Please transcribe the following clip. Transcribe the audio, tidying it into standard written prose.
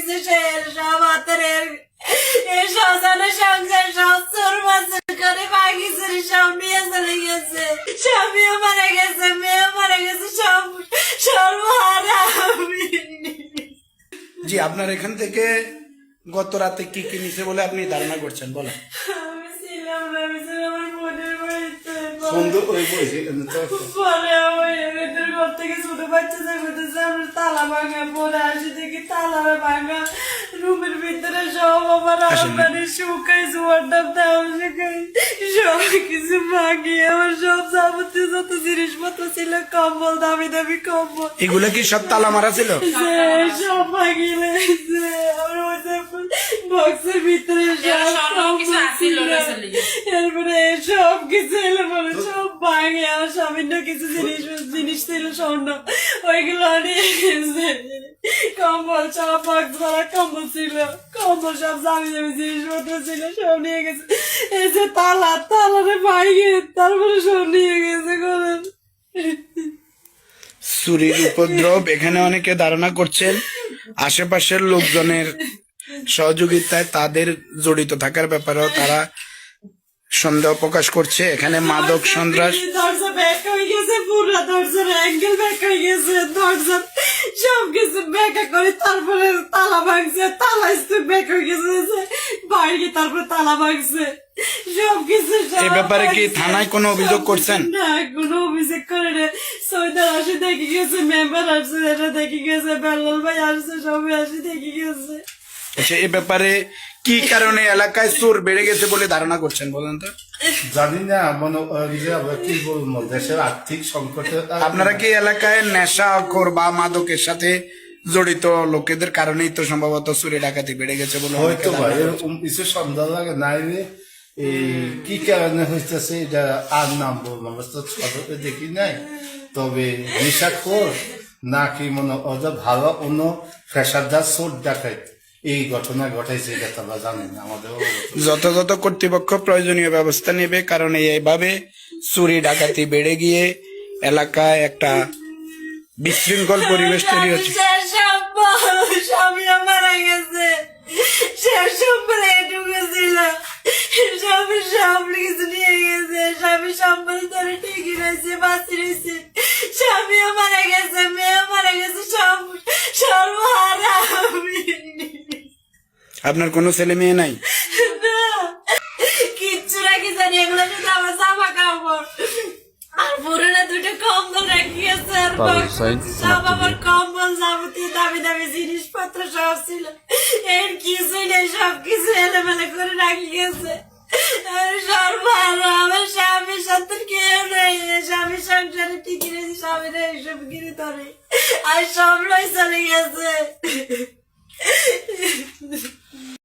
কিছু শেষ, সব হাতের এই শ্মশানে সংসার সব চোর মাছের করে বাকি চুরি সব নিয়ে চলে গেছে। স্বামীও মারা গেছে, মেয়েও মারা গেছে, সব সর্বহারা আমি। জি, আপনার এখান থেকে গত রাতে কি কি নিছে বলে আপনি ধারণা করছেন, বলেন। আমি ছিলাম না, আমি ছিলাম আমার বোনের বাড়িতে। পরে আমার এদের ঘর থেকে ছোট বাচ্চা যাইতেছে, আমার তালা ভাঙা, পরে আসি দেখি তালা ভাঙা, রুমের ভিতরে সব আমার মানে শুকাই, জোয়ার ডাব দেওয়া শুকাই, সব কিছু ভাঙিয়ে আমার সব যাবতীয় যত জিনিসপত্র ছিল, কম্বল, দামি দামি কম্বল, এগুলো কি সব তালা মারা ছিল? সব ভাঙিয়ে লেগেছে। আমার ওই যে বক্সের ভিতরে সব এরপরে সব কিছু এলো, বলে সব ভাঙে, আর সামান্য কিছু জিনিস ছিল স্বর্ণ, ওইগুলো নিয়ে গেছে। কম্বল সব বক্স ভরা কম্বল ছিল, কম্বল সব দামি দামি জিনিসপত্র ছিল, সব নিয়ে গেছে। এই যে তালারে ভাঙে, তারপরে সব নিয়ে গেছে। করেন চুরির উপদ্রব, এখানে অনেকে ধারণা করছেন আশেপাশের লোকজনের সহযোগিতায় তাদের জড়িত থাকার ব্যাপারেও তারা সন্দেহ প্রকাশ করছে। এখানে মাদক সন্ত্রাস, দরজা ব্যাক হয়ে গেছে, পুরো দরজার অ্যাঙ্গেল ব্যাক হয়ে গেছে, দরজার সব কিছু ব্যাকা করে, তারপরে তালা ভাঙছে, তালা স্তূপ ব্যাক হয়ে গেছে, বাইরে তারপরে তালা ভাঙছে, সব কিছু। এই ব্যাপারে কি থানায় কোনো অভিযোগ করছেন? না, কোনো অভিযোগ করে না। সৈদার আসে দেখে গেছে, মেম্বার আসছে, এটা দেখে গেছে, বেলাল ভাই আসছে, সবাই আসে দেখে গেছে। আচ্ছা, এ ব্যাপারে কি কারণে এলাকায় চোর বেড়ে গেছে বলে ধারণা করছেন, বলেন তো? জানি না, মনে কি বলবো, দেশের আর্থিক সংকটে আপনারা কি এলাকায় নেশাখোর বা মাদকের সাথে জড়িত লোকেদের কারণেই তো সম্ভবত চুরি ডাকাতি বেড়ে গেছে বলে অনেকে হয়তো ভাই ধারণা করছেন। এরকম কিছু সন্দেহ লাগে নাই রে। এই কি কারণে হইতেছে এটা আর নাম বলবো, আমরা তো সদরে দেখি নাই। তবে নেশাখোর নাকি মনে ওদের ভালো অন্য ফেসাদার চোর ডাকাত এই ঘটনা ঘটাইছে, এটা তারা জানেন না। আমাদের যথাযথ কর্তৃপক্ষ প্রয়োজনীয় ব্যবস্থা নেবে, কারণ এইভাবে চুরি ডাকাতি বেড়ে গিয়ে এলাকায় একটা বিশৃঙ্খল পরিবেশ তৈরি হচ্ছে। স্বামীও মারা গেছে, শেষ সম্বল এটুকু ছিল, স্বামী সব কিছু নিয়ে গেছে, স্বামী সম্বল ধরে ঠিকই রয়েছে, বাঁচি রয়েছে, স্বামীও মারা গেছে, মেয়েও মারা গেছে, সব সর্বহারা আমি। আপনার কোনো ছেলে মেয়ে নাই? না, কিচ্ছু রাখি জানি, এগুলো শুধু আমার জামা কাপড় আর পুরোনো দুটো কম্বল রাখি গেছে, আর সব আমার কম্বল, যাবতীয় দামি দামি জিনিসপত্র সব ছিল, এর কিছুই নেই, সব কিছু এলোমেলো করে রাখি গেছে। সর্বহারা, আমার স্বামীর সাথে কেউ নেই, স্বামীর সংসারে টিকে রয়েছে, স্বামীর এইসব কিনে ধরে, আর সব চলে গেছে।